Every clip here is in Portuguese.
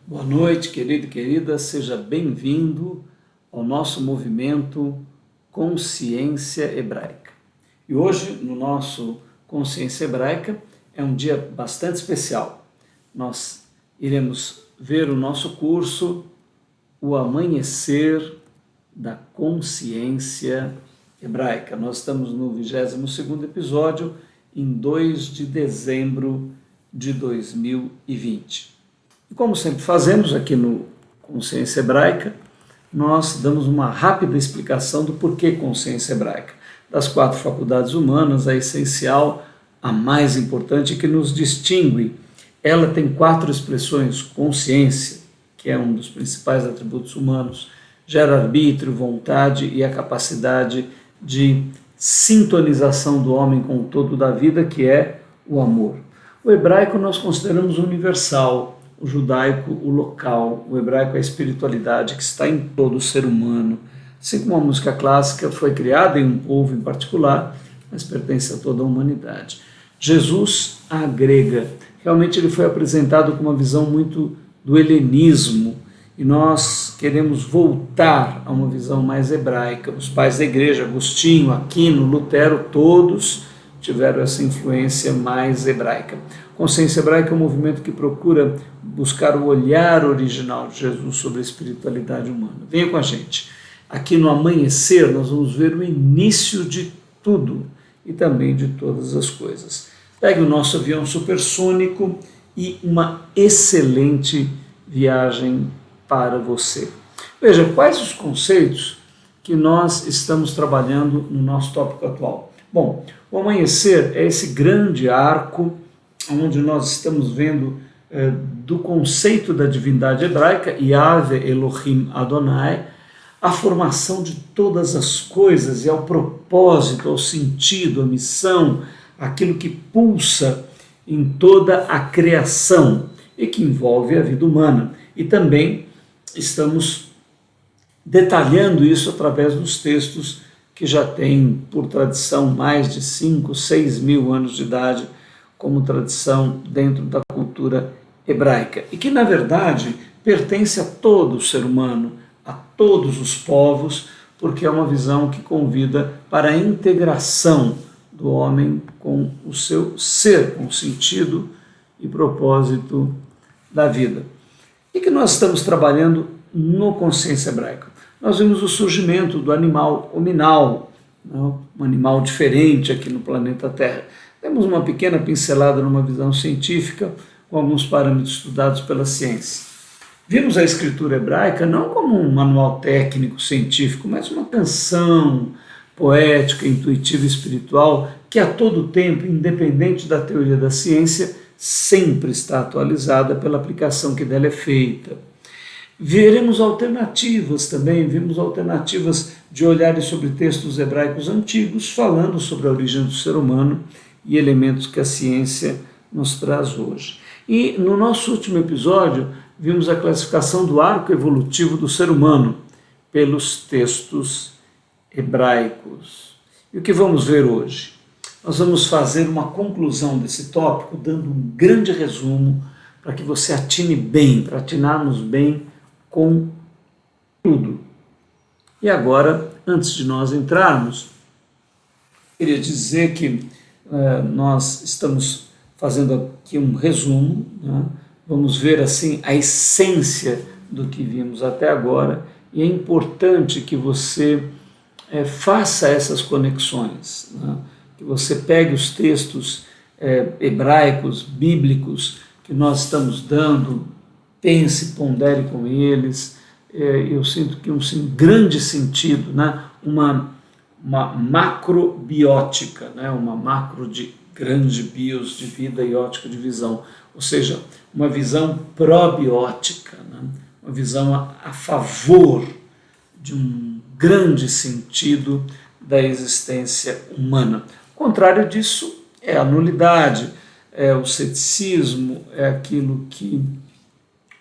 Boa noite, querido e querida, seja bem-vindo ao nosso movimento Consciência Hebraica. E hoje, no nosso Consciência Hebraica, é um dia bastante especial. Nós iremos ver o nosso curso O Amanhecer da Consciência Hebraica. Nós estamos no 22º episódio, em 2 de dezembro de 2020. E como sempre fazemos aqui no Consciência Hebraica, nós damos uma rápida explicação do porquê Consciência Hebraica. Das 4 faculdades humanas, a essencial, a mais importante, que nos distingue. Ela tem 4 expressões: consciência, que é um dos principais atributos humanos, gera arbítrio, vontade e a capacidade de sintonização do homem com o todo da vida, que é o amor. O hebraico nós consideramos universal, o judaico o local, o hebraico a espiritualidade que está em todo o ser humano. Assim como a música clássica foi criada em um povo em particular, mas pertence a toda a humanidade. Jesus agrega. Realmente ele foi apresentado com uma visão muito do helenismo, e nós queremos voltar a uma visão mais hebraica. Os pais da igreja, Agostinho, Aquino, Lutero, todos tiveram essa influência mais hebraica. Consciência Hebraica é um movimento que procura buscar o olhar original de Jesus sobre a espiritualidade humana. Venha com a gente. Aqui no Amanhecer nós vamos ver o início de tudo e também de todas as coisas. Pegue o nosso avião supersônico e uma excelente viagem para você. Veja, quais os conceitos que nós estamos trabalhando no nosso tópico atual? Bom, o amanhecer é esse grande arco onde nós estamos vendo do conceito da divindade hebraica, Yahvé Elohim Adonai, a formação de todas as coisas e ao propósito, ao sentido, à missão, aquilo que pulsa em toda a criação e que envolve a vida humana. E também estamos detalhando isso através dos textos que já têm, por tradição, mais de 5, 6 mil anos de idade, como tradição dentro da cultura hebraica, e que, na verdade, pertence a todo o ser humano, a todos os povos, porque é uma visão que convida para a integração do homem com o seu ser, com o sentido e propósito da vida. E que nós estamos trabalhando no Consciência Hebraica? Nós vimos o surgimento do animal hominal, um animal diferente aqui no planeta Terra. Temos uma pequena pincelada numa visão científica, com alguns parâmetros estudados pela ciência. Vimos a escritura hebraica não como um manual técnico científico, mas uma canção poética, intuitiva e espiritual que a todo tempo, independente da teoria da ciência, sempre está atualizada pela aplicação que dela é feita. Veremos alternativas também, vimos alternativas de olhares sobre textos hebraicos antigos, falando sobre a origem do ser humano e elementos que a ciência nos traz hoje. E no nosso último episódio, vimos a classificação do arco evolutivo do ser humano pelos textos hebraicos. E o que vamos ver hoje? Nós vamos fazer uma conclusão desse tópico, dando um grande resumo para que você atine bem, para atinarmos bem com tudo. E agora, antes de nós entrarmos, queria dizer que nós estamos fazendo aqui um resumo, né? Vamos ver assim a essência do que vimos até agora, e é importante que você faça essas conexões, né? Que você pegue os textos hebraicos, bíblicos, que nós estamos dando, pense, pondere com eles. Eu sinto que um grande sentido, né? uma macrobiótica, né? Uma macro de grande bios, de vida, e ótica de visão, ou seja, uma visão probiótica, né? Uma visão a favor de um grande sentido da existência humana. O contrário disso é a nulidade, é o ceticismo, é aquilo que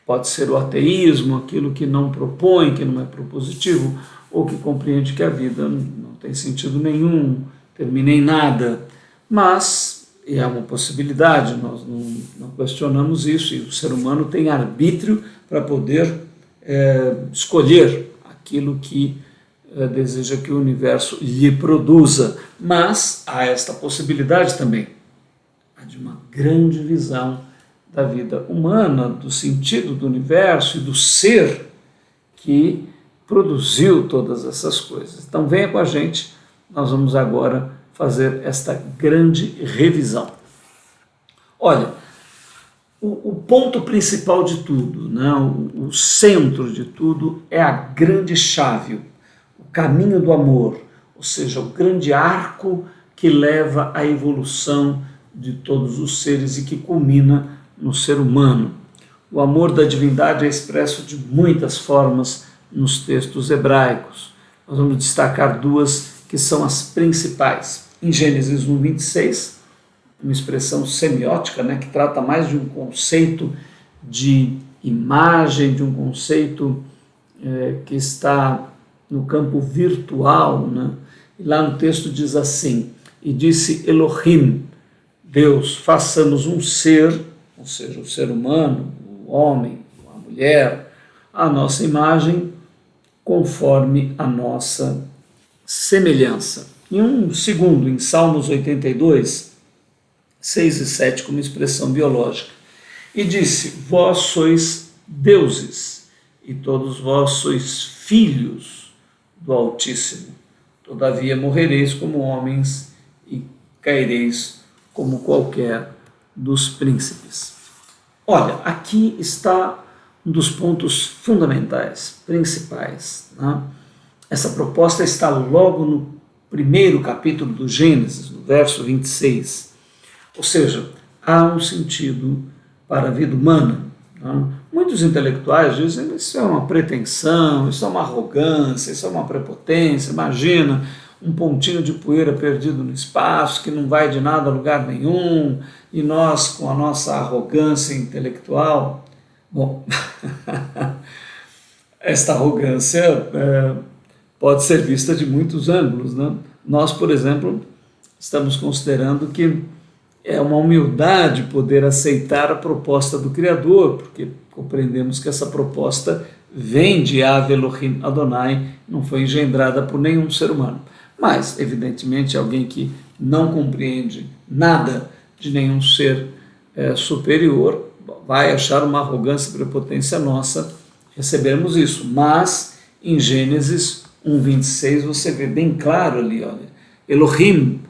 pode ser o ateísmo, aquilo que não propõe, que não é propositivo, ou que compreende que a vida não tem sentido nenhum, termina em nada. Mas e é uma possibilidade, nós não questionamos isso, e o ser humano tem arbítrio para poder escolher aquilo que deseja que o universo lhe produza, mas há esta possibilidade também, a de uma grande visão da vida humana, do sentido do universo e do ser que produziu todas essas coisas. Então venha com a gente, nós vamos agora fazer esta grande revisão. Olha, o ponto principal de tudo, né, o centro de tudo é a grande chave, o caminho do amor, ou seja, o grande arco que leva à evolução de todos os seres e que culmina no ser humano. O amor da divindade é expresso de muitas formas nos textos hebraicos. Nós vamos destacar duas que são as principais. Em Gênesis 1:26, uma expressão semiótica, né, que trata mais de um conceito de imagem, de um conceito que está no campo virtual, né? E lá no texto diz assim: e disse Elohim, Deus, façamos um ser, ou seja, o ser humano, o homem, a mulher, a nossa imagem, conforme a nossa semelhança. E um segundo, em Salmos 82, 6 e 7, como expressão biológica. E disse, vós sois deuses, e todos vós sois filhos do Altíssimo. Todavia morrereis como homens e caireis como qualquer dos príncipes. Olha, aqui está um dos pontos fundamentais, principais, né? Essa proposta está logo no primeiro capítulo do Gênesis, no verso 26. Ou seja, há um sentido para a vida humana. Né? Muitos intelectuais dizem que isso é uma pretensão, isso é uma arrogância, isso é uma prepotência. Imagina um pontinho de poeira perdido no espaço, que não vai de nada a lugar nenhum, e nós, com a nossa arrogância intelectual. Bom, esta arrogância pode ser vista de muitos ângulos, né? Nós, por exemplo, estamos considerando que é uma humildade poder aceitar a proposta do Criador, porque compreendemos que essa proposta vem de Yahvé Elohim Adonai, não foi engendrada por nenhum ser humano. Mas, evidentemente, alguém que não compreende nada de nenhum ser superior vai achar uma arrogância e prepotência nossa recebermos isso. Mas, em Gênesis 1:26, você vê bem claro ali, olha, Elohim,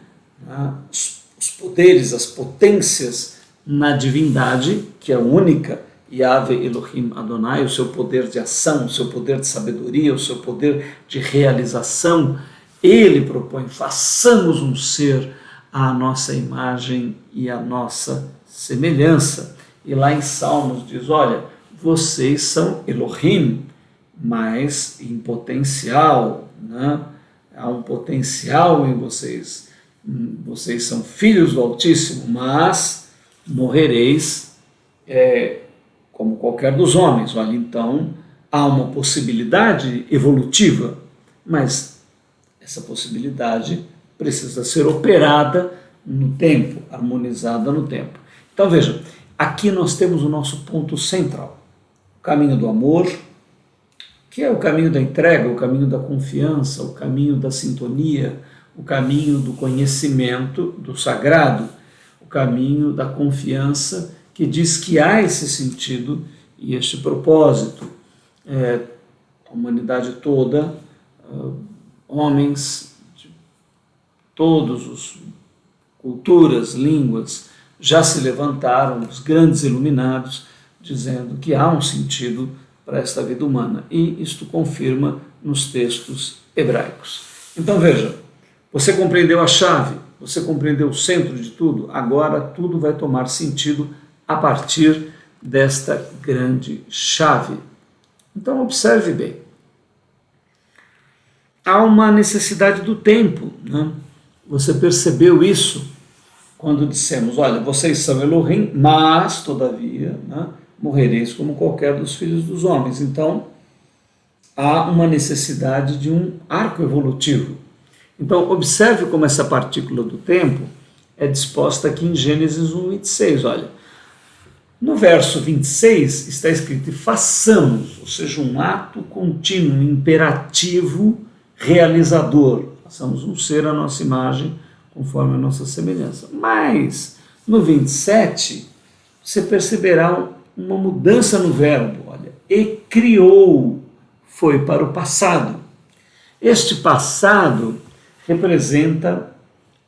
né, os poderes, as potências na divindade, que é única, Yahvé Elohim Adonai, o seu poder de ação, o seu poder de sabedoria, o seu poder de realização, ele propõe, façamos um ser à nossa imagem e à nossa semelhança. E lá em Salmos diz, olha, vocês são Elohim, mas em potencial, né? Há um potencial em vocês. Vocês são filhos do Altíssimo, mas morrereis como qualquer dos homens. Olha, então há uma possibilidade evolutiva, mas essa possibilidade precisa ser operada no tempo, harmonizada no tempo. Então veja, aqui nós temos o nosso ponto central, o caminho do amor, que é o caminho da entrega, o caminho da confiança, o caminho da sintonia, o caminho do conhecimento do sagrado, o caminho da confiança que diz que há esse sentido e este propósito. A humanidade toda, homens de todas as culturas, línguas, já se levantaram, os grandes iluminados, dizendo que há um sentido para esta vida humana. E isto confirma nos textos hebraicos. Então veja, você compreendeu a chave, você compreendeu o centro de tudo, agora tudo vai tomar sentido a partir desta grande chave. Então observe bem. Há uma necessidade do tempo, né? Você percebeu isso quando dissemos, olha, vocês são Elohim, mas, todavia, né, morrereis como qualquer dos filhos dos homens. Então, há uma necessidade de um arco evolutivo. Então, observe como essa partícula do tempo é disposta aqui em Gênesis 1:26, olha. No verso 26 está escrito: e façamos, ou seja, um ato contínuo, imperativo, realizador. Façamos um ser à nossa imagem, conforme a nossa semelhança. Mas, no 27, você perceberá uma mudança no verbo, olha. E criou, foi para o passado. Este passado representa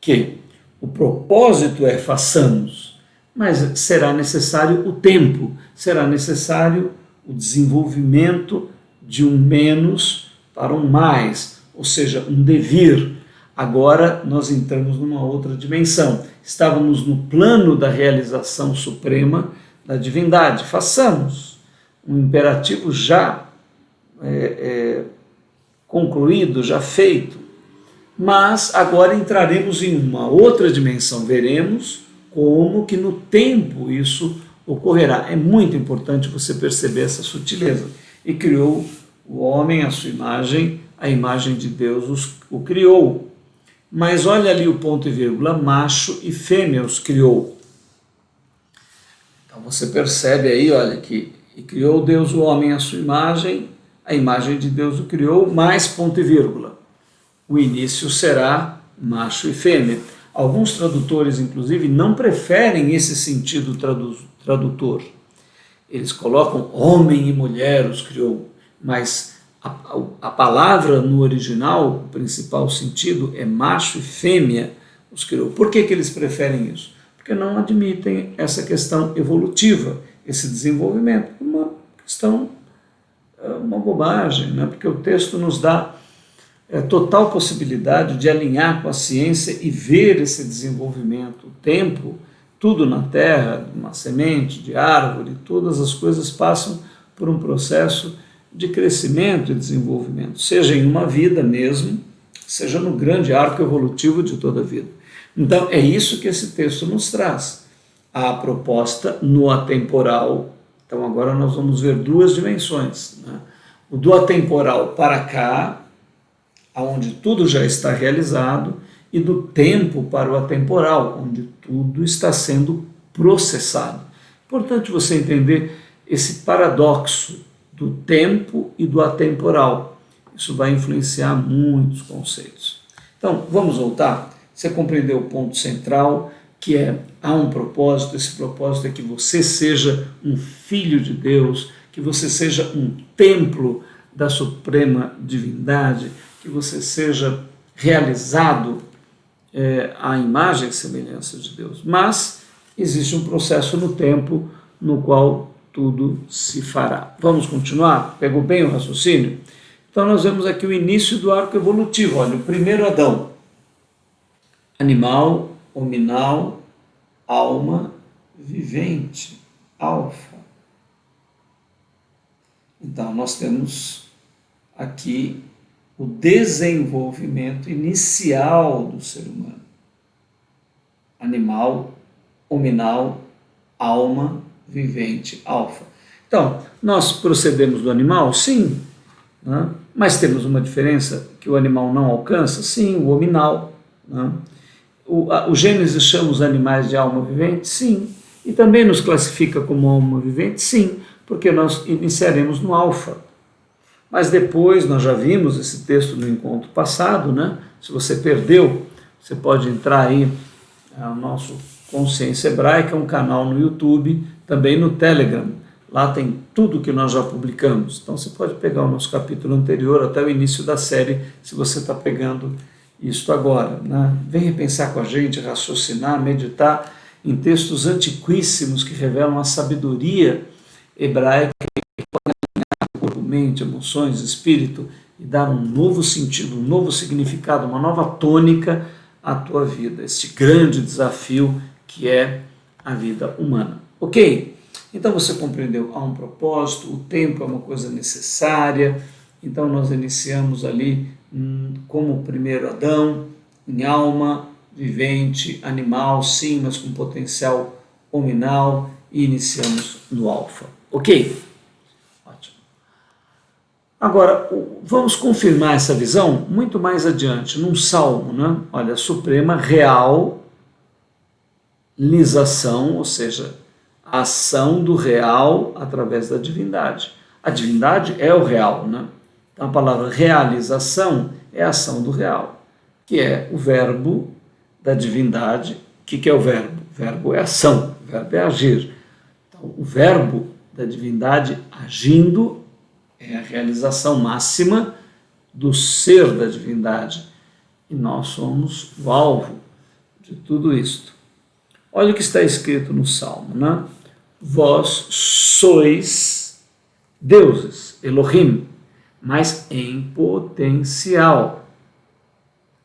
que o propósito é façamos, mas será necessário o tempo, será necessário o desenvolvimento de um menos para um mais, ou seja, um devir. Agora nós entramos numa outra dimensão. Estávamos no plano da realização suprema da divindade. Façamos um imperativo já concluído, já feito. Mas agora entraremos em uma outra dimensão. Veremos como que no tempo isso ocorrerá. É muito importante você perceber essa sutileza. E criou o homem à sua imagem, a imagem de Deus o criou. Mas olha ali o ponto e vírgula, macho e fêmea os criou. Então você percebe aí, olha, que e criou Deus o homem à sua imagem, a imagem de Deus o criou, mais ponto e vírgula. O início será macho e fêmea. Alguns tradutores, inclusive, não preferem esse sentido tradutor. Eles colocam homem e mulher os criou, mas a palavra no original, o principal sentido é macho e fêmea os criou. Por que eles preferem isso? Porque não admitem essa questão evolutiva, esse desenvolvimento. Uma questão, uma bobagem, né? Porque o texto nos dá total possibilidade de alinhar com a ciência e ver esse desenvolvimento. O tempo, tudo na terra, uma semente, de árvore, todas as coisas passam por um processo de crescimento e desenvolvimento, seja em uma vida mesmo, seja no grande arco evolutivo de toda a vida. Então, é isso que esse texto nos traz. A proposta no atemporal. Então, agora nós vamos ver duas dimensões, né? O do atemporal para cá, onde tudo já está realizado, e do tempo para o atemporal, onde tudo está sendo processado. Importante você entender esse paradoxo do tempo e do atemporal. Isso vai influenciar muitos conceitos. Então, vamos voltar. Você compreendeu o ponto central, que há um propósito. Esse propósito é que você seja um filho de Deus, que você seja um templo da suprema divindade, que você seja realizado à imagem e semelhança de Deus. Mas existe um processo no tempo no qual tudo se fará. Vamos continuar? Pegou bem o raciocínio? Então nós vemos aqui o início do arco evolutivo. Olha, o primeiro Adão, animal, hominal, alma, vivente, alfa. Então nós temos aqui o desenvolvimento inicial do ser humano. Animal, hominal, alma, vivente, alfa. Então, nós procedemos do animal? Sim. Né? Mas temos uma diferença que o animal não alcança? Sim, o hominal. Né? O Gênesis chama os animais de alma vivente? Sim. E também nos classifica como alma vivente? Sim, porque nós iniciaremos no alfa. Mas depois, nós já vimos esse texto no encontro passado, né? Se você perdeu, você pode entrar aí no nosso Consciência Hebraica, um canal no YouTube, também no Telegram. Lá tem tudo que nós já publicamos. Então você pode pegar o nosso capítulo anterior até o início da série, se você está pegando isso agora. Né? Vem repensar com a gente, raciocinar, meditar em textos antiquíssimos que revelam a sabedoria hebraica, corpo, mente, emoções, espírito, e dar um novo sentido, um novo significado, uma nova tônica à tua vida. Este grande desafio que é a vida humana. Ok? Então você compreendeu, há um propósito, o tempo é uma coisa necessária. Então nós iniciamos ali como o primeiro Adão, em alma, vivente, animal, sim, mas com potencial hominal, e iniciamos no alfa. Ok? Ótimo. Agora, vamos confirmar essa visão muito mais adiante, num salmo, né? Olha, suprema, real, realização, ou seja, a ação do real através da divindade. A divindade é o real, né? Então a palavra realização é a ação do real, que é o verbo da divindade. O que é o verbo? O verbo é ação, o verbo é agir. Então, o verbo da divindade agindo é a realização máxima do ser da divindade. E nós somos o alvo de tudo isto. Olha o que está escrito no Salmo, né? Vós sois deuses, Elohim, mas em potencial.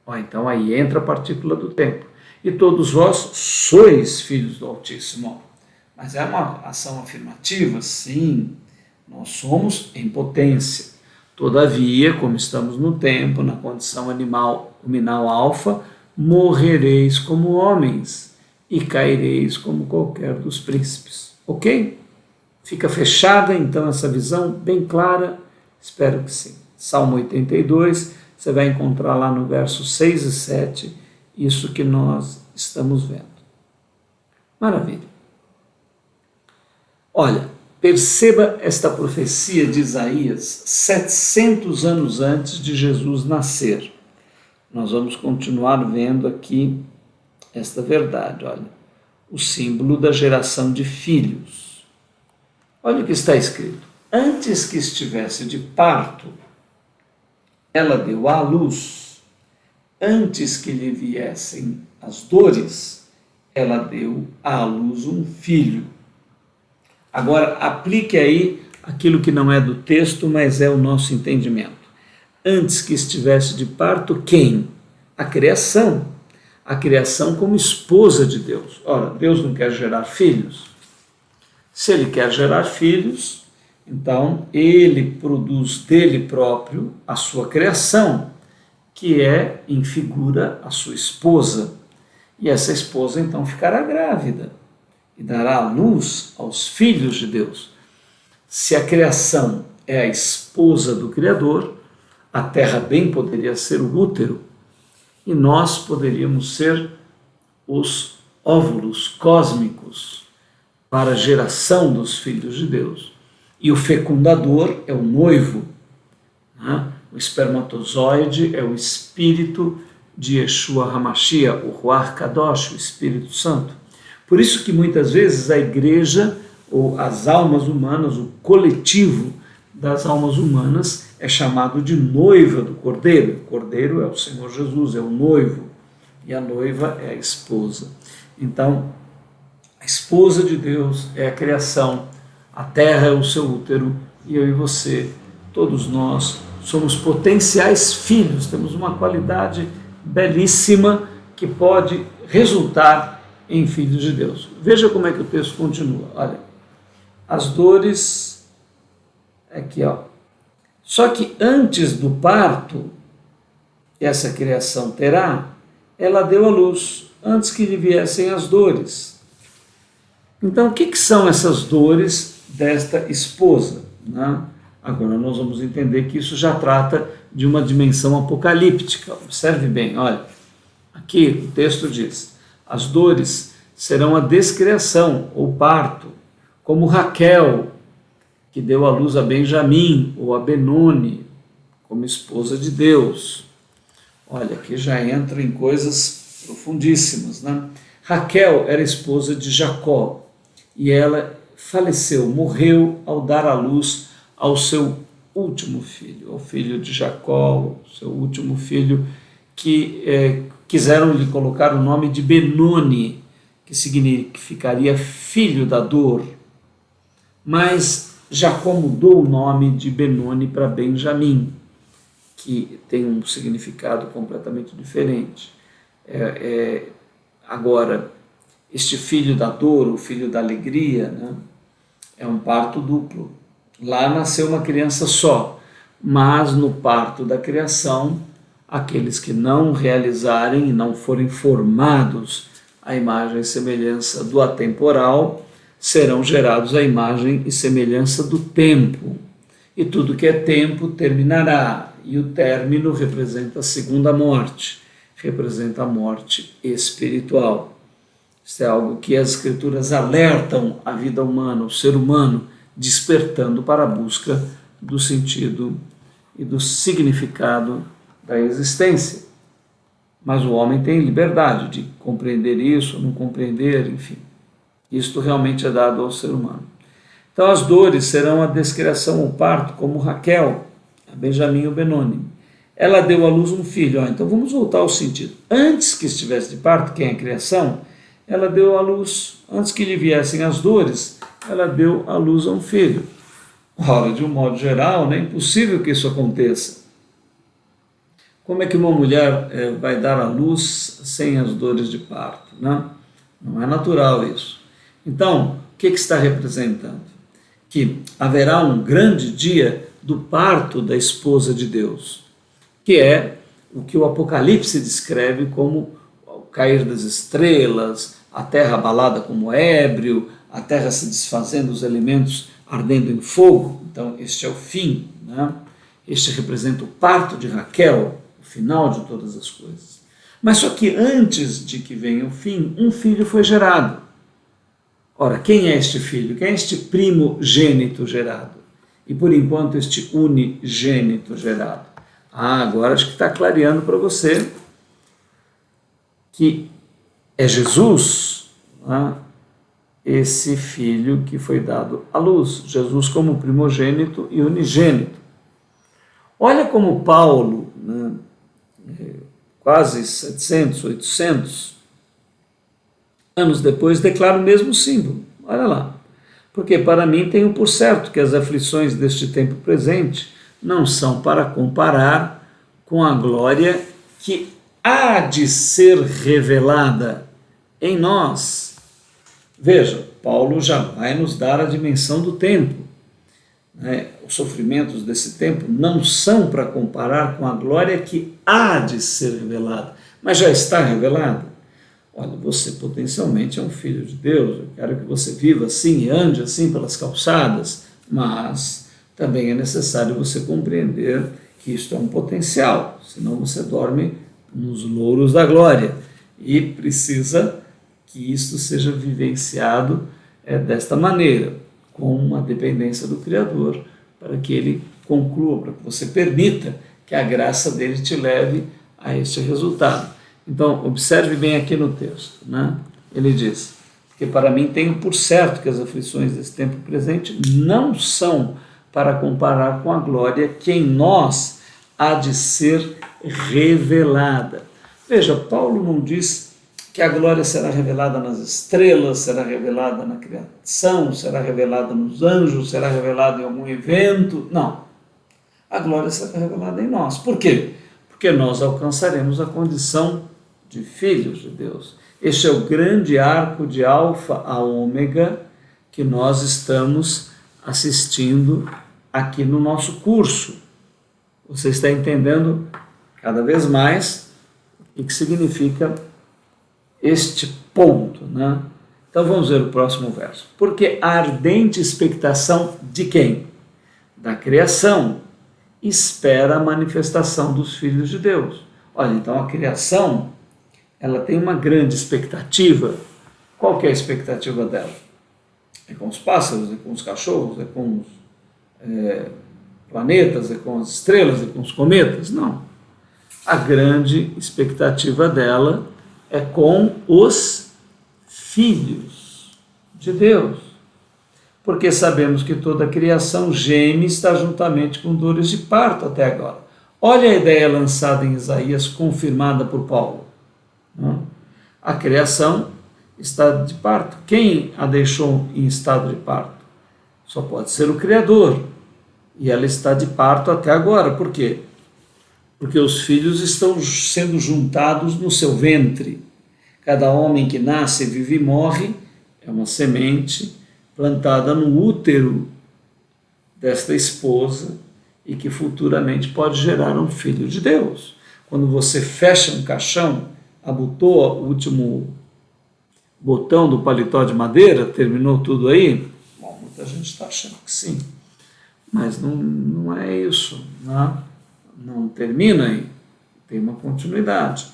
Então aí entra a partícula do tempo. E todos vós sois filhos do Altíssimo. Mas é uma ação afirmativa, sim. Nós somos em potência. Todavia, como estamos no tempo, na condição animal, luminal alfa, morrereis como homens e caireis como qualquer dos príncipes. Ok? Fica fechada então essa visão bem clara? Espero que sim. Salmo 82, você vai encontrar lá no verso 6 e 7 isso que nós estamos vendo. Maravilha. Olha, perceba esta profecia de Isaías 700 anos antes de Jesus nascer. Nós vamos continuar vendo aqui esta verdade, olha, o símbolo da geração de filhos. Olha o que está escrito. Antes que estivesse de parto, ela deu à luz. Antes que lhe viessem as dores, ela deu à luz um filho. Agora, aplique aí aquilo que não é do texto, mas é o nosso entendimento. Antes que estivesse de parto, quem? A criação. A criação como esposa de Deus. Ora, Deus não quer gerar filhos? Se Ele quer gerar filhos, então Ele produz dele próprio a sua criação, que é, em figura, a sua esposa. E essa esposa, então, ficará grávida e dará à luz aos filhos de Deus. Se a criação é a esposa do Criador, a terra bem poderia ser o útero, e nós poderíamos ser os óvulos cósmicos para a geração dos filhos de Deus. E o fecundador é o noivo, né? O espermatozoide é o espírito de Yeshua HaMashiach, o Ruach Kadosh, o Espírito Santo. Por isso que muitas vezes a igreja, ou as almas humanas, o coletivo das almas humanas, é chamado de noiva do Cordeiro. O Cordeiro é o Senhor Jesus, é o noivo, e a noiva é a esposa. Então, a esposa de Deus é a criação, a terra é o seu útero, e eu e você, todos nós, somos potenciais filhos, temos uma qualidade belíssima que pode resultar em filhos de Deus. Veja como é que o texto continua. Olha, as dores, aqui ó. Só que antes do parto, essa criação terá, ela deu à luz, antes que lhe viessem as dores. Então, o que são essas dores desta esposa, né? Agora nós vamos entender que isso já trata de uma dimensão apocalíptica. Observe bem, olha, aqui o texto diz, as dores serão a descriação ou parto, como Raquel, que deu à luz a Benjamim ou a Benoni, como esposa de Deus. Olha, aqui já entra em coisas profundíssimas, né? Raquel era esposa de Jacó e ela faleceu, morreu ao dar à luz ao seu último filho, ao filho de Jacó, seu último filho, que quiseram lhe colocar o nome de Benoni, que significaria filho da dor. Mas Jacó mudou o nome de Benoni para Benjamim, que tem um significado completamente diferente. Agora, este filho da dor, o filho da alegria, né, é um parto duplo. Lá nasceu uma criança só, mas no parto da criação, aqueles que não realizarem e não forem formados à imagem e semelhança do atemporal, serão gerados à imagem e semelhança do tempo. E tudo que é tempo terminará, e o término representa a segunda morte, representa a morte espiritual. Isso é algo que as Escrituras alertam a vida humana, o ser humano, despertando para a busca do sentido e do significado da existência. Mas o homem tem liberdade de compreender isso, não compreender, enfim. Isto realmente é dado ao ser humano. Então as dores serão a descriação, o parto, como Raquel, a Benjamim ou Benoni. Ela deu à luz um filho. Então vamos voltar ao sentido. Antes que estivesse de parto, quem é a criação, ela deu à luz, antes que lhe viessem as dores, ela deu à luz a um filho. Ora, de um modo geral, é impossível que isso aconteça. Como é que uma mulher vai dar à luz sem as dores de parto? Não é natural isso. Então, o que está representando? Que haverá um grande dia do parto da esposa de Deus, que é o que o Apocalipse descreve como o cair das estrelas, a terra abalada como ébrio, a terra se desfazendo, os elementos ardendo em fogo. Então, este é o fim. Este representa o parto de Raquel, o final de todas as coisas. Mas só que antes de que venha o fim, um filho foi gerado. Ora, quem é este filho? Quem é este primogênito gerado? E por enquanto este unigênito gerado? Agora acho que está clareando para você que é Jesus, esse filho que foi dado à luz. Jesus como primogênito e unigênito. Olha como Paulo, quase 700, 800 anos depois, declara o mesmo símbolo. Olha lá. Porque para mim tenho por certo que as aflições deste tempo presente não são para comparar com a glória que há de ser revelada em nós. Veja, Paulo já vai nos dar a dimensão do tempo. Os sofrimentos desse tempo não são para comparar com a glória que há de ser revelada, mas já está revelada. Olha, você potencialmente é um filho de Deus, eu quero que você viva assim e ande assim pelas calçadas, mas também é necessário você compreender que isto é um potencial, senão você dorme nos louros da glória e precisa que isto seja vivenciado desta maneira, com uma dependência do Criador, para que Ele conclua, para que você permita que a graça dele te leve a este resultado. Então, observe bem aqui no texto. Ele diz que para mim tenho por certo que as aflições desse tempo presente não são para comparar com a glória que em nós há de ser revelada. Veja, Paulo não diz que a glória será revelada nas estrelas, será revelada na criação, será revelada nos anjos, será revelada em algum evento. Não. A glória será revelada em nós. Por quê? Porque nós alcançaremos a condição de filhos de Deus. Este é o grande arco de alfa a ômega que nós estamos assistindo aqui no nosso curso. Você está entendendo cada vez mais o que significa este ponto, Então vamos ver o próximo verso. Porque a ardente expectação de quem? Da criação espera a manifestação dos filhos de Deus. Olha, então a criação, ela tem uma grande expectativa. Qual que é a expectativa dela? É com os pássaros, é com os cachorros, é com os planetas, é com as estrelas, é com os cometas? Não. A grande expectativa dela é com os filhos de Deus. Porque sabemos que toda a criação geme e está juntamente com dores de parto até agora. Olha a ideia lançada em Isaías, confirmada por Paulo. A criação está de parto. Quem a deixou em estado de parto? Só pode ser o Criador. E ela está de parto até agora. Por quê? Porque os filhos estão sendo juntados no seu ventre. Cada homem que nasce, vive e morre é uma semente plantada no útero desta esposa e que futuramente pode gerar um filho de Deus. Quando você fecha um caixão, abotoa o último botão do paletó de madeira, terminou tudo aí? Bom, muita gente está achando que sim, mas não é isso, não termina aí, tem uma continuidade.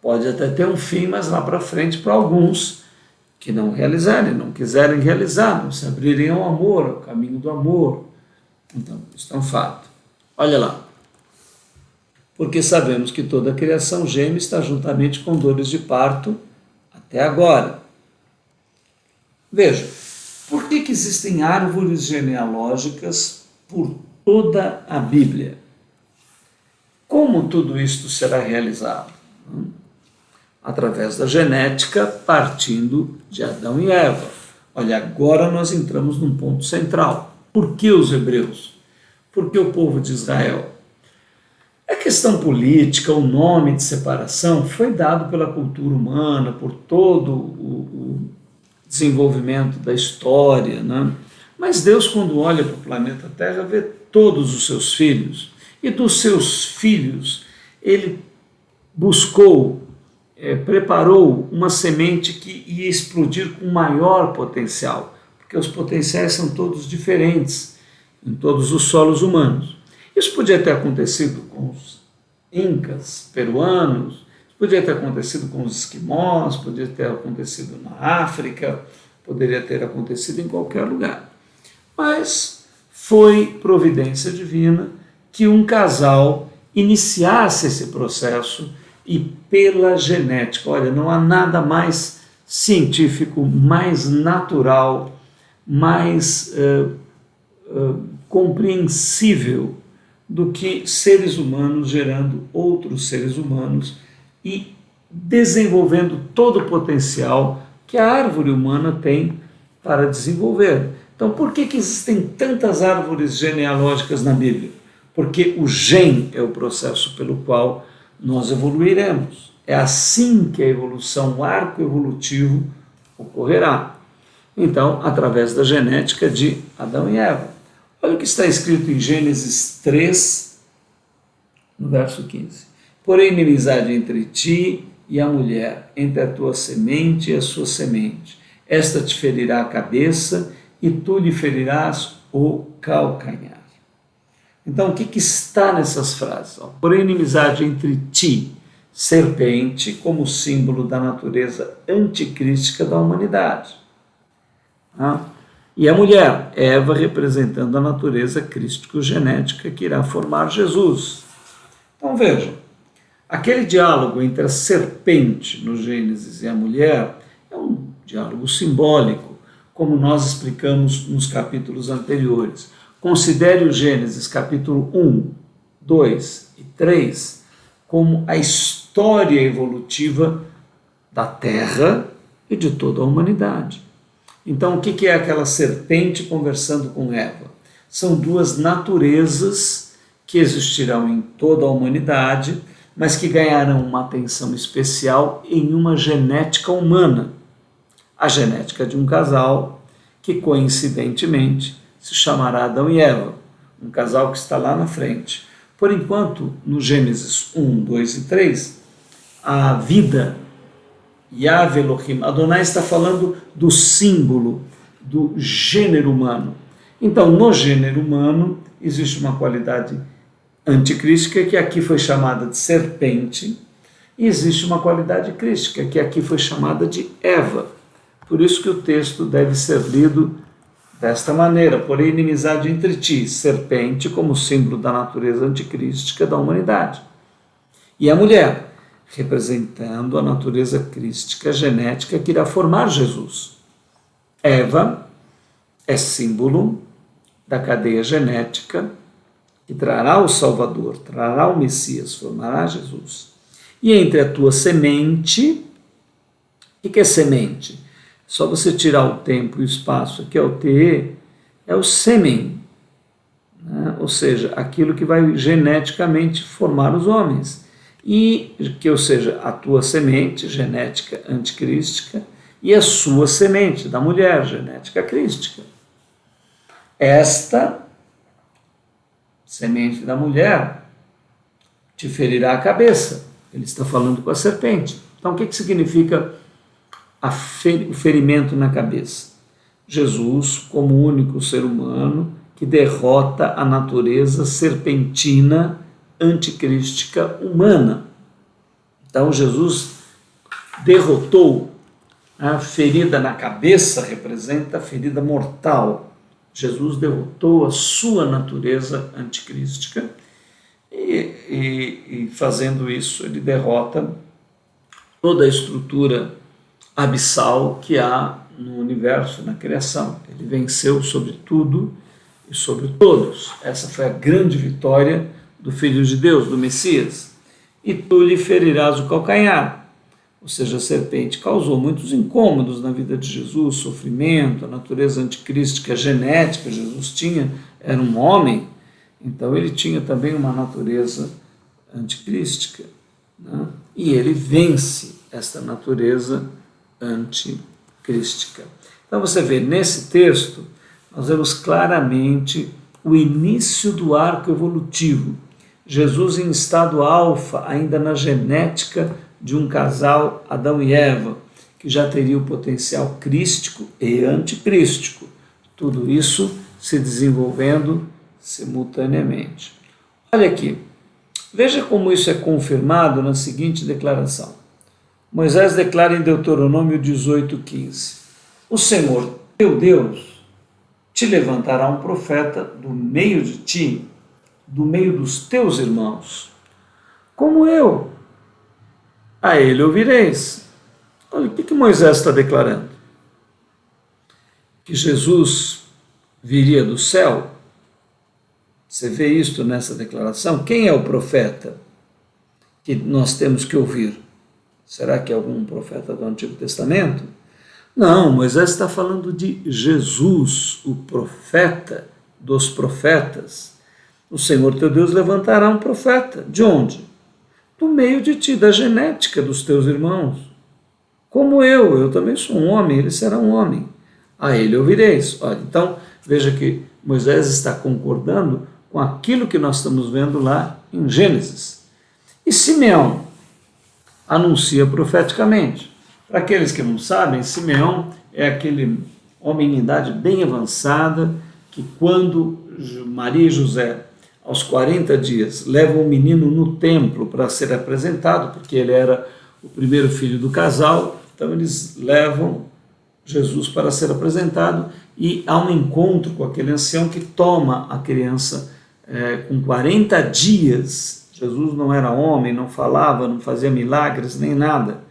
Pode até ter um fim, mas lá para frente, para alguns, que não realizarem, não quiserem realizar, não se abrirem ao amor, ao caminho do amor. Então, isso é um fato. Olha lá. Porque sabemos que toda a criação geme está juntamente com dores de parto até agora. Veja, por que existem árvores genealógicas por toda a Bíblia? Como tudo isto será realizado? Através da genética, partindo de Adão e Eva. Olha, agora nós entramos num ponto central. Por que os hebreus? Por que o povo de Israel? A questão política, o nome de separação, foi dado pela cultura humana, por todo o desenvolvimento da história, né? Mas Deus, quando olha para o planeta Terra, vê todos os seus filhos. E dos seus filhos, Ele buscou, preparou uma semente que ia explodir com maior potencial, porque os potenciais são todos diferentes em todos os solos humanos. Isso podia ter acontecido com os incas peruanos, podia ter acontecido com os esquimós, podia ter acontecido na África, poderia ter acontecido em qualquer lugar. Mas foi providência divina que um casal iniciasse esse processo e pela genética. Olha, não há nada mais científico, mais natural, mais compreensível do que seres humanos gerando outros seres humanos e desenvolvendo todo o potencial que a árvore humana tem para desenvolver. Então, por que existem tantas árvores genealógicas na Bíblia? Porque o gene é o processo pelo qual nós evoluiremos. É assim que a evolução, o arco evolutivo ocorrerá. Então, através da genética de Adão e Eva. Olha o que está escrito em Gênesis 3, no verso 15. Porém, inimizade entre ti e a mulher, entre a tua semente e a sua semente. Esta te ferirá a cabeça e tu lhe ferirás o calcanhar. Então, o que está nessas frases? Porém, inimizade entre ti, serpente, como símbolo da natureza anticrística da humanidade. E a mulher, Eva, representando a natureza crístico-genética que irá formar Jesus. Então, vejam, aquele diálogo entre a serpente no Gênesis e a mulher é um diálogo simbólico, como nós explicamos nos capítulos anteriores. Considere o Gênesis capítulo 1, 2 e 3 como a história evolutiva da Terra e de toda a humanidade. Então, o que é aquela serpente conversando com Eva? São duas naturezas que existirão em toda a humanidade, mas que ganharão uma atenção especial em uma genética humana. A genética de um casal que, coincidentemente, se chamará Adão e Eva, um casal que está lá na frente. Por enquanto, no Gênesis 1, 2 e 3, a vida, Yahvé Elohim, Adonai está falando do símbolo do gênero humano. Então, no gênero humano, existe uma qualidade anticrística, que aqui foi chamada de serpente, e existe uma qualidade crística, que aqui foi chamada de Eva. Por isso que o texto deve ser lido desta maneira: porém, inimizade entre ti, serpente, como símbolo da natureza anticrística da humanidade. E a mulher, representando a natureza crística genética que irá formar Jesus. Eva é símbolo da cadeia genética que trará o Salvador, trará o Messias, formará Jesus. E entre a tua semente, o que é semente? Só você tirar o tempo e o espaço, aqui é o TE, é o sêmen, né? Ou seja, aquilo que vai geneticamente formar os homens. E que, ou seja, a tua semente, genética anticrística, e a sua semente, da mulher, genética crística. Esta semente da mulher te ferirá a cabeça. Ele está falando com a serpente. Então, o que significa o ferimento na cabeça? Jesus, como o único ser humano que derrota a natureza serpentina anticrística humana. Então, Jesus derrotou A ferida na cabeça representa a ferida mortal. Jesus derrotou a sua natureza anticrística e fazendo isso, ele derrota toda a estrutura abissal que há no universo, na criação. Ele venceu sobre tudo e sobre todos. Essa foi a grande vitória do Filho de Deus, do Messias. E tu lhe ferirás o calcanhar. Ou seja, a serpente causou muitos incômodos na vida de Jesus, sofrimento, a natureza anticrística genética. Jesus era um homem, então ele tinha também uma natureza anticrística, né? E ele vence esta natureza anticrística. Então você vê, nesse texto, nós vemos claramente o início do arco evolutivo. Jesus em estado alfa, ainda na genética de um casal, Adão e Eva, que já teria o potencial crístico e anticrístico. Tudo isso se desenvolvendo simultaneamente. Olha aqui, veja como isso é confirmado na seguinte declaração. Moisés declara em Deuteronômio 18:15: o Senhor, teu Deus, te levantará um profeta do meio de ti, do meio dos teus irmãos, como eu. A ele ouvireis. Olha, o que Moisés está declarando? Que Jesus viria do céu? Você vê isto nessa declaração? Quem é o profeta que nós temos que ouvir? Será que é algum profeta do Antigo Testamento? Não, Moisés está falando de Jesus, o profeta dos profetas. O Senhor teu Deus levantará um profeta. De onde? Do meio de ti, da genética dos teus irmãos. Como eu também sou um homem, ele será um homem. A ele ouvireis. Olha, então, veja que Moisés está concordando com aquilo que nós estamos vendo lá em Gênesis. E Simeão anuncia profeticamente. Para aqueles que não sabem, Simeão é aquele homem em idade bem avançada que quando Maria e José, aos 40 dias, levam o menino no templo para ser apresentado, porque ele era o primeiro filho do casal, então eles levam Jesus para ser apresentado e há um encontro com aquele ancião que toma a criança com 40 dias. Jesus não era homem, não falava, não fazia milagres nem nada,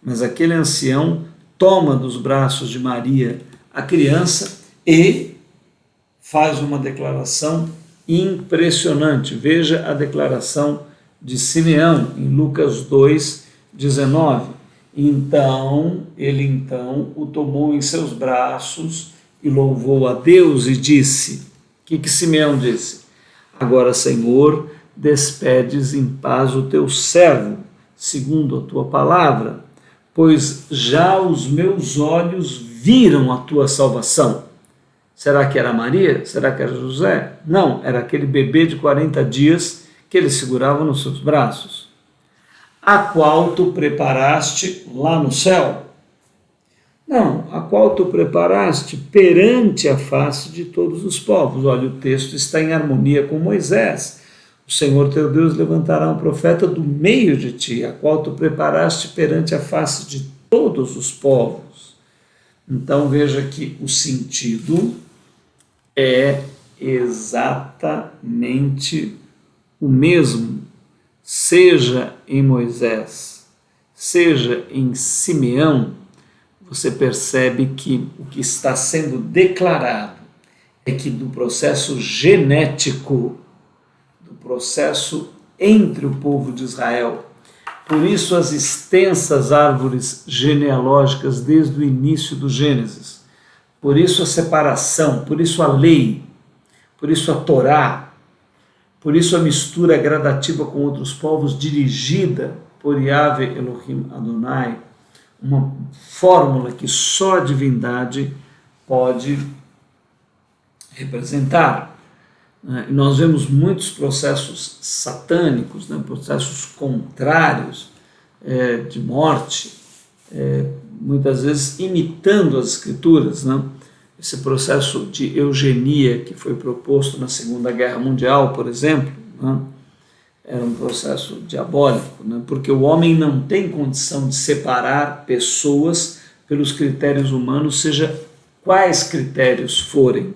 mas aquele ancião toma dos braços de Maria a criança e faz uma declaração impressionante. Veja a declaração de Simeão em Lucas 2:19. Ele o tomou em seus braços e louvou a Deus e disse, o que Simeão disse? Agora, Senhor, despedes em paz o teu servo, segundo a tua palavra, pois já os meus olhos viram a tua salvação. Será que era Maria? Será que era José? Não, era aquele bebê de 40 dias que ele segurava nos seus braços. A qual tu preparaste lá no céu? Não, a qual tu preparaste perante a face de todos os povos. Olha, o texto está em harmonia com Moisés. O Senhor teu Deus levantará um profeta do meio de ti, a qual tu preparaste perante a face de todos os povos. Então veja que o sentido é exatamente o mesmo, seja em Moisés, seja em Simeão. Você percebe que o que está sendo declarado é que do processo genético, do processo entre o povo de Israel, por isso as extensas árvores genealógicas desde o início do Gênesis, por isso a separação, por isso a lei, por isso a Torá, por isso a mistura gradativa com outros povos dirigida por Yahvé Elohim Adonai, uma fórmula que só a divindade pode representar. Nós vemos muitos processos satânicos, processos contrários de morte, muitas vezes imitando as escrituras. Esse processo de eugenia que foi proposto na Segunda Guerra Mundial, por exemplo, era um processo diabólico, porque o homem não tem condição de separar pessoas pelos critérios humanos, seja quais critérios forem.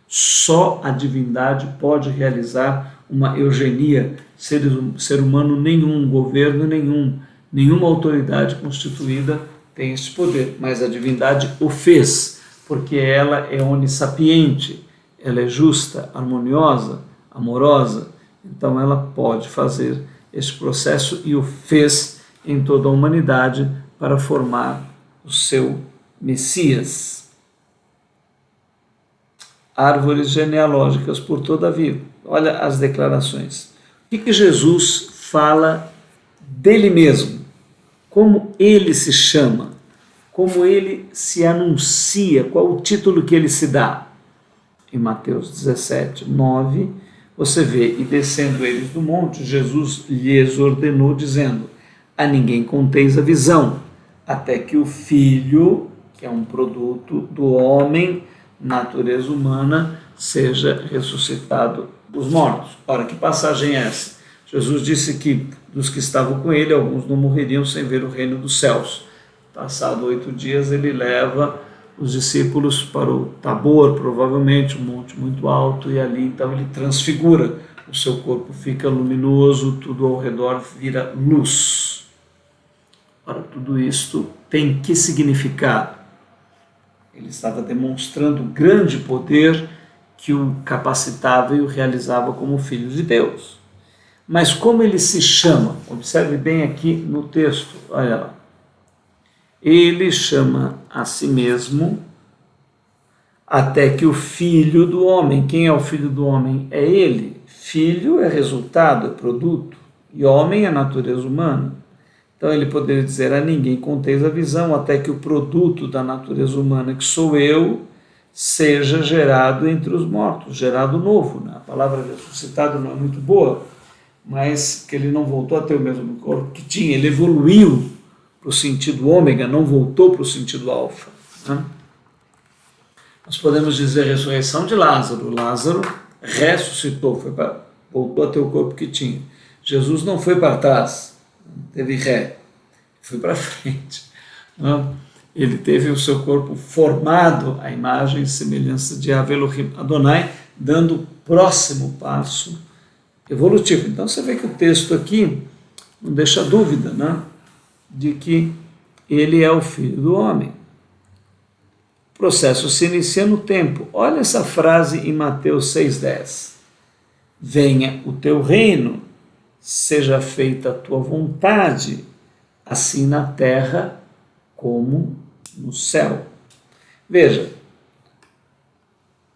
Só a divindade pode realizar uma eugenia. Ser humano nenhum, governo nenhum, nenhuma autoridade constituída tem esse poder, mas a divindade o fez, porque ela é onissapiente, ela é justa, harmoniosa, amorosa, então ela pode fazer esse processo e o fez em toda a humanidade para formar o seu Messias. Árvores genealógicas por toda a vida. Olha as declarações. O que Jesus fala dele mesmo? Como ele se chama? Como ele se anuncia? Qual o título que ele se dá? Em Mateus 17, 9, você vê, e descendo eles do monte, Jesus lhes ordenou, dizendo: a ninguém conteis a visão, até que o Filho, que é um produto do homem, natureza humana, seja ressuscitado dos mortos. Ora, que passagem é essa? Jesus disse que dos que estavam com ele, alguns não morreriam sem ver o reino dos céus. Passado 8 dias, ele leva os discípulos para o Tabor, provavelmente um monte muito alto, e ali então ele transfigura, o seu corpo fica luminoso, tudo ao redor vira luz. Ora, tudo isto tem que significado? Ele estava demonstrando grande poder que o capacitava e o realizava como filho de Deus. Mas como ele se chama? Observe bem aqui no texto, olha lá. Ele chama a si mesmo até que o Filho do homem. Quem é o Filho do homem? É ele. Filho é resultado, é produto. E homem é natureza humana. Então ele poderia dizer: a ninguém conteis a visão, até que o produto da natureza humana, que sou eu, seja gerado entre os mortos, gerado novo. Né? A palavra ressuscitado não é muito boa, mas que ele não voltou a ter o mesmo corpo que tinha, ele evoluiu para o sentido ômega, não voltou para o sentido alfa. Né? Nós podemos dizer a ressurreição de Lázaro. Lázaro ressuscitou, voltou a ter o corpo que tinha. Jesus não foi para trás, teve ré, foi para frente. Não? Ele teve o seu corpo formado à imagem e semelhança de Yahvé Elohim Adonai, dando o próximo passo evolutivo. Então você vê que o texto aqui não deixa dúvida, né, de que ele é o Filho do homem. O processo se inicia no tempo. Olha essa frase em Mateus 6,10. Venha o teu reino, seja feita a tua vontade, assim na terra como no céu. Veja,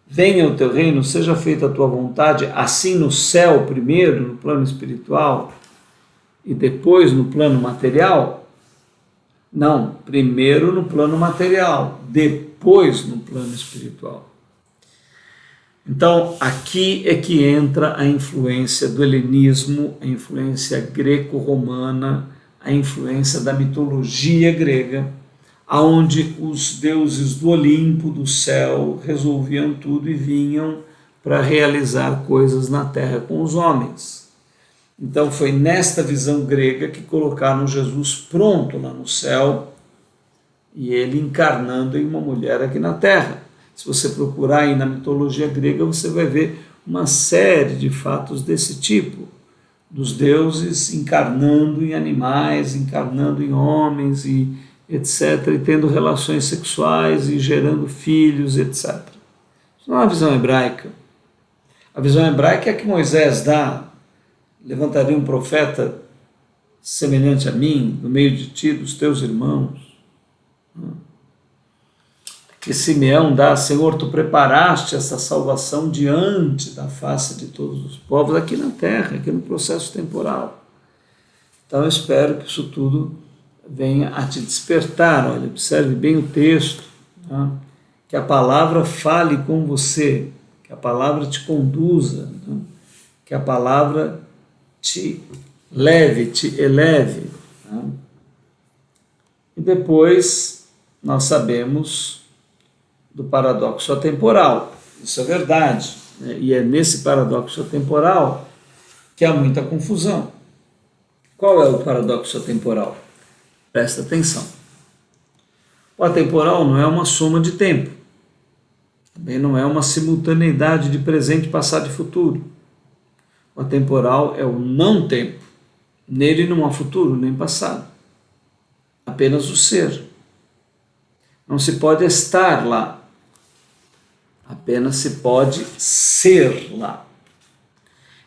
venha o teu reino, seja feita a tua vontade, assim no céu primeiro, no plano espiritual, e depois no plano material? Não, primeiro no plano material, depois no plano espiritual. Então, aqui é que entra a influência do helenismo, a influência greco-romana, a influência da mitologia grega, onde os deuses do Olimpo, do céu, resolviam tudo e vinham para realizar coisas na terra com os homens. Então foi nesta visão grega que colocaram Jesus pronto lá no céu e ele encarnando em uma mulher aqui na terra. Se você procurar aí na mitologia grega, você vai ver uma série de fatos desse tipo, dos deuses encarnando em animais, encarnando em homens e etc., e tendo relações sexuais e gerando filhos, etc. Isso não é uma visão hebraica. A visão hebraica é a que Moisés dá: levantaria um profeta semelhante a mim, no meio de ti, dos teus irmãos. Que Simeão dá: Senhor, tu preparaste essa salvação diante da face de todos os povos, aqui na terra, aqui no processo temporal. Então eu espero que isso tudo venha a te despertar. Olha, observe bem o texto, né? Que a palavra fale com você, que a palavra te conduza, né? Que a palavra te leve, te eleve. Né? E depois nós sabemos do paradoxo atemporal. Isso é verdade, né? E é nesse paradoxo atemporal que há muita confusão. Qual é o paradoxo atemporal? Presta atenção. O atemporal não é uma soma de tempo, também não é uma simultaneidade de presente, passado e futuro. O atemporal é o não tempo. Nele não há futuro nem passado, apenas o ser. Não se pode estar lá, apenas se pode ser lá.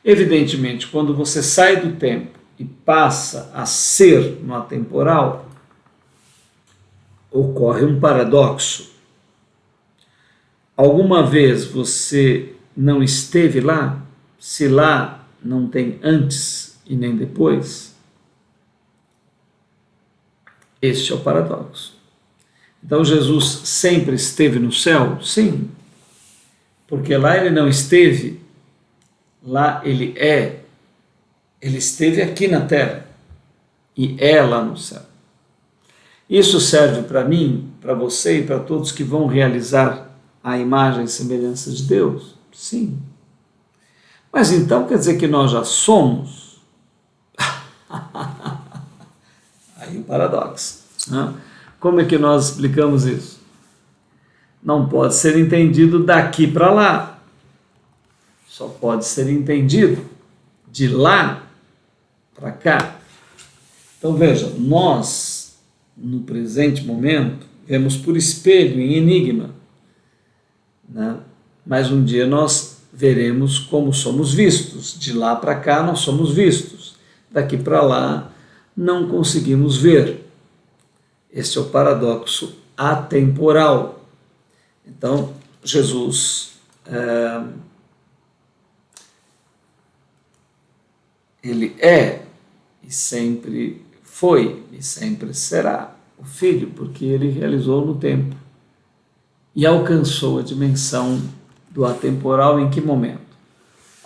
Evidentemente, quando você sai do tempo e passa a ser no atemporal, ocorre um paradoxo. Alguma vez você não esteve lá? Se lá não tem antes e nem depois? Este é o paradoxo. Então Jesus sempre esteve no céu? Sim, porque lá ele não esteve, lá ele é. Ele esteve aqui na terra e é lá no céu. Isso serve para mim, para você e para todos que vão realizar a imagem e semelhança de Deus? Sim. Mas então quer dizer que nós já somos? Aí o paradoxo, né? Como é que nós explicamos isso? Não pode ser entendido daqui para lá. Só pode ser entendido de lá para cá. Então veja, nós, no presente momento, vemos por espelho, em enigma, né? Mas um dia nós veremos como somos vistos. De lá para cá nós somos vistos. Daqui para lá não conseguimos ver. Este é o paradoxo atemporal. Então, Jesus, ele é e sempre foi e sempre será o Filho, porque ele realizou no tempo e alcançou a dimensão do atemporal em que momento?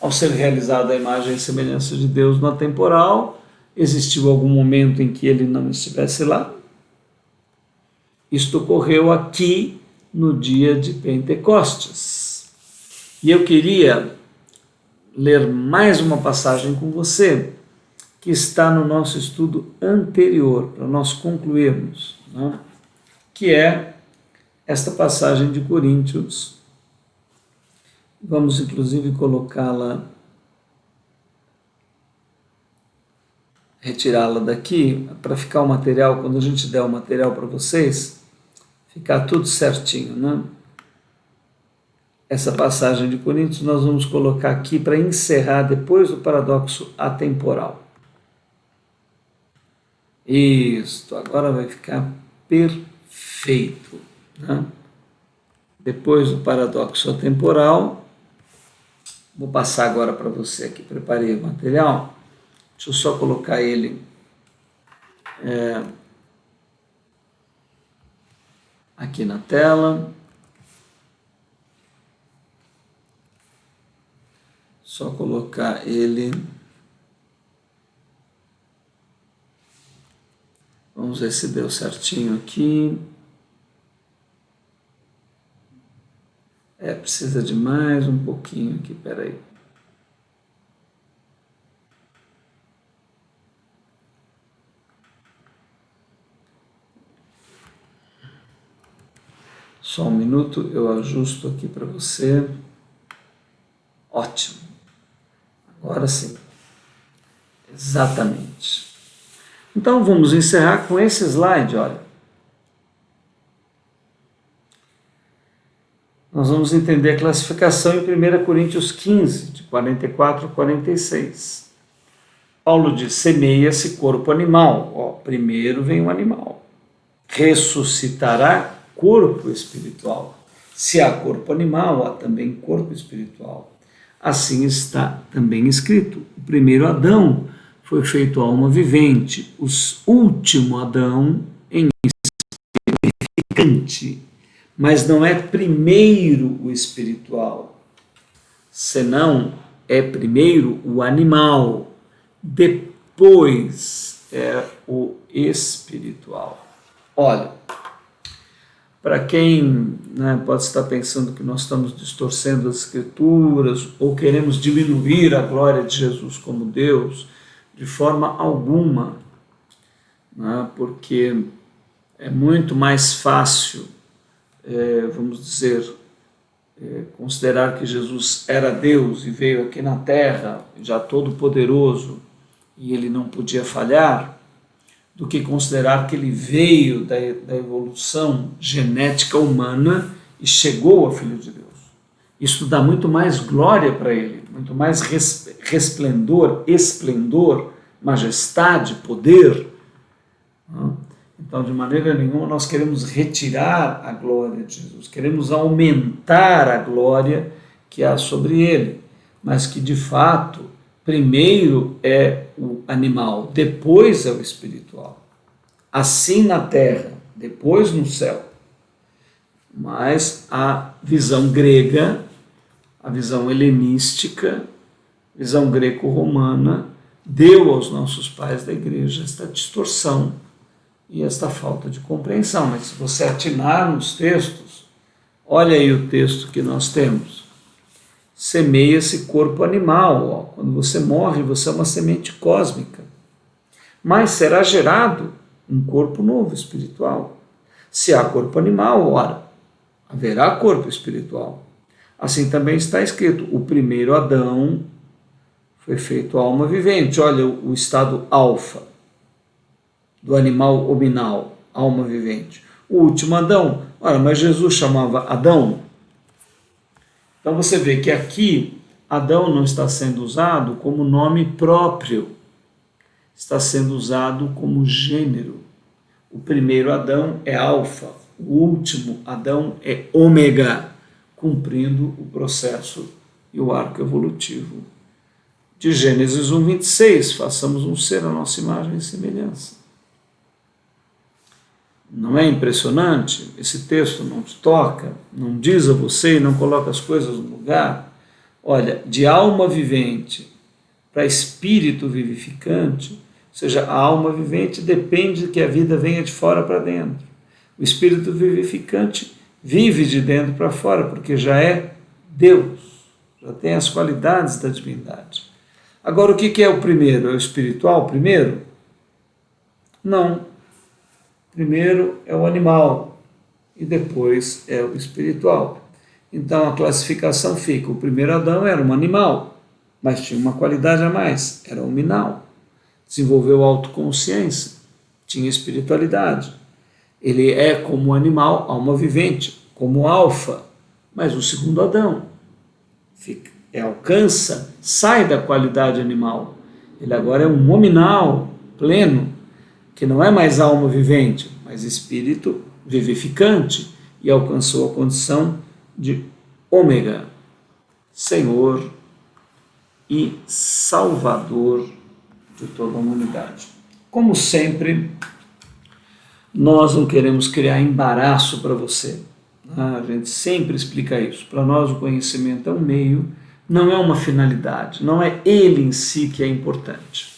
Ao ser realizada a imagem e semelhança de Deus no atemporal, existiu algum momento em que ele não estivesse lá? Isto ocorreu aqui no dia de Pentecostes. E eu queria ler mais uma passagem com você, que está no nosso estudo anterior, para nós concluirmos, né? Que é esta passagem de Coríntios. Vamos, inclusive, colocá-la, retirá-la daqui, para ficar o material, quando a gente der o material para vocês, ficar tudo certinho, né? Essa passagem de Coríntios nós vamos colocar aqui para encerrar depois do paradoxo atemporal. Isto, agora vai ficar perfeito, né? Depois do paradoxo atemporal, vou passar agora para você aqui, preparei o material, deixa eu só colocar ele aqui na tela. Só colocar ele. Vamos ver se deu certinho aqui. Precisa de mais um pouquinho aqui, peraí. Só um minuto, eu ajusto aqui para você. Ótimo. Agora sim. Exatamente. Então vamos encerrar com esse slide, olha. Nós vamos entender a classificação em 1 Coríntios 15, de 44 a 46. Paulo diz, semeia-se corpo animal. Primeiro vem o animal. Ressuscitará corpo espiritual. Se há corpo animal, há também corpo espiritual. Assim está também escrito. O primeiro Adão foi feito alma vivente, o último Adão em espirituante. Mas não é primeiro o espiritual, senão é primeiro o animal, depois é o espiritual. Olha, para quem pode estar pensando que nós estamos distorcendo as escrituras ou queremos diminuir a glória de Jesus como Deus, de forma alguma, porque é muito mais fácil, vamos dizer, considerar que Jesus era Deus e veio aqui na Terra, já todo poderoso, e ele não podia falhar, do que considerar que ele veio da evolução genética humana e chegou ao Filho de Deus. Isso dá muito mais glória para ele, muito mais resplendor, esplendor, majestade, poder. Então, de maneira nenhuma, nós queremos retirar a glória de Jesus, queremos aumentar a glória que há sobre ele, mas que, de fato, primeiro é o animal, depois é o espiritual. Assim na terra, depois no céu. Mas a visão grega, a visão helenística, a visão greco-romana, deu aos nossos pais da igreja esta distorção e esta falta de compreensão. Mas se você atinar nos textos, olha aí o texto que nós temos. Semeia-se corpo animal. Ó. Quando você morre, você é uma semente cósmica. Mas será gerado um corpo novo, espiritual. Se há corpo animal, ora, haverá corpo espiritual. Assim também está escrito, o primeiro Adão foi feito alma vivente. Olha o estado alfa do animal hominal, alma vivente. O último Adão, ora, mas Jesus chamava Adão. Então você vê que aqui Adão não está sendo usado como nome próprio, está sendo usado como gênero. O primeiro Adão é alfa, o último Adão é ômega, cumprindo o processo e o arco evolutivo de Gênesis 1:26, façamos um ser à nossa imagem e semelhança. Não é impressionante? Esse texto não te toca, não diz a você e não coloca as coisas no lugar? Olha, de alma vivente para espírito vivificante, ou seja, a alma vivente depende que a vida venha de fora para dentro. O espírito vivificante vive de dentro para fora, porque já é Deus, já tem as qualidades da divindade. Agora, o que é o primeiro? É o espiritual primeiro? Não. Primeiro é o animal e depois é o espiritual. Então a classificação fica, o primeiro Adão era um animal, mas tinha uma qualidade a mais, era hominal. Desenvolveu autoconsciência, tinha espiritualidade. Ele é como animal, alma vivente, como alfa, mas o segundo Adão alcança, sai da qualidade animal. Ele agora é um hominal pleno, que não é mais alma vivente, mas espírito vivificante, e alcançou a condição de ômega, Senhor e Salvador de toda a humanidade. Como sempre, nós não queremos criar embaraço para você. A gente sempre explica isso. Para nós o conhecimento é um meio, não é uma finalidade, não é ele em si que é importante.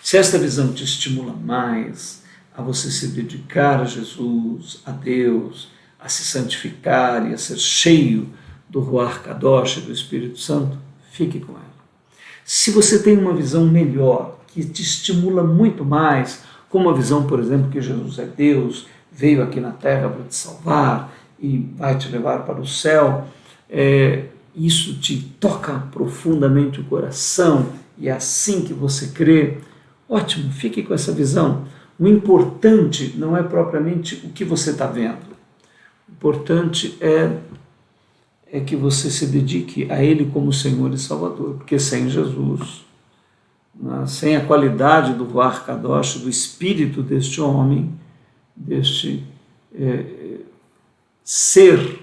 Se esta visão te estimula mais a você se dedicar a Jesus, a Deus, a se santificar e a ser cheio do Ruach Kadosh, do Espírito Santo, fique com ela. Se você tem uma visão melhor, que te estimula muito mais, como a visão, por exemplo, que Jesus é Deus, veio aqui na terra para te salvar e vai te levar para o céu, isso te toca profundamente o coração e é assim que você crê, ótimo, fique com essa visão. O importante não é propriamente o que você está vendo, o importante é que você se dedique a Ele como Senhor e Salvador, porque sem Jesus, sem a qualidade do Ruach Kadosh, do espírito deste homem, deste ser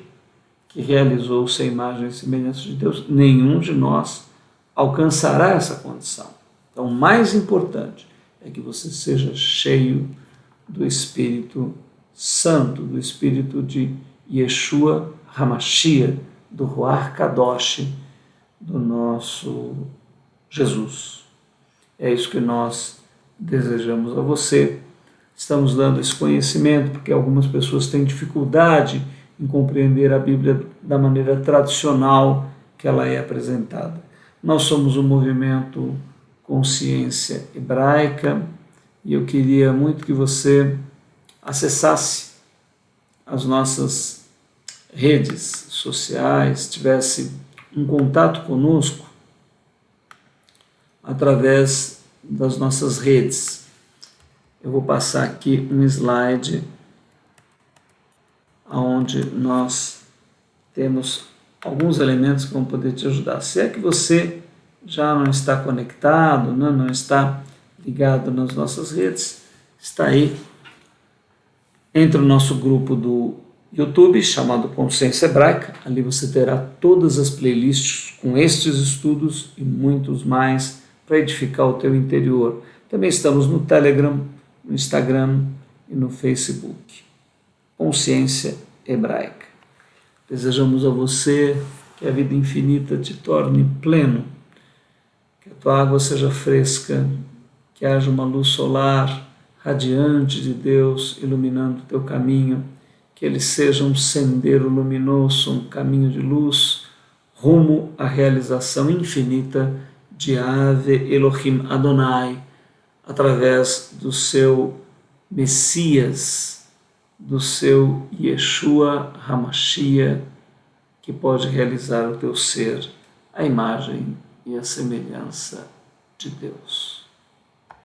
que realizou-se a imagem e semelhança de Deus, nenhum de nós alcançará essa condição. Então, o mais importante é que você seja cheio do Espírito Santo, do Espírito de Yeshua HaMashiach, do Ruach Kadosh, do nosso Jesus. É isso que nós desejamos a você. Estamos dando esse conhecimento porque algumas pessoas têm dificuldade em compreender a Bíblia da maneira tradicional que ela é apresentada. Nós somos um movimento Consciência Hebraica e eu queria muito que você acessasse as nossas redes sociais, tivesse um contato conosco através das nossas redes. Eu vou passar aqui um slide onde nós temos alguns elementos que vão poder te ajudar. Se é que você já não está conectado, não está ligado nas nossas redes, está aí. Entre o nosso grupo do YouTube, chamado Consciência Hebraica, ali você terá todas as playlists com estes estudos e muitos mais para edificar o teu interior. Também estamos no Telegram, no Instagram e no Facebook. Consciência Hebraica. Desejamos a você que a vida infinita te torne pleno, que a tua água seja fresca, que haja uma luz solar radiante de Deus iluminando o teu caminho, que ele seja um sendero luminoso, um caminho de luz, rumo à realização infinita de Ave Elohim Adonai, através do seu Messias, do seu Yeshua HaMashiach, que pode realizar o teu ser, a imagem e a semelhança de Deus.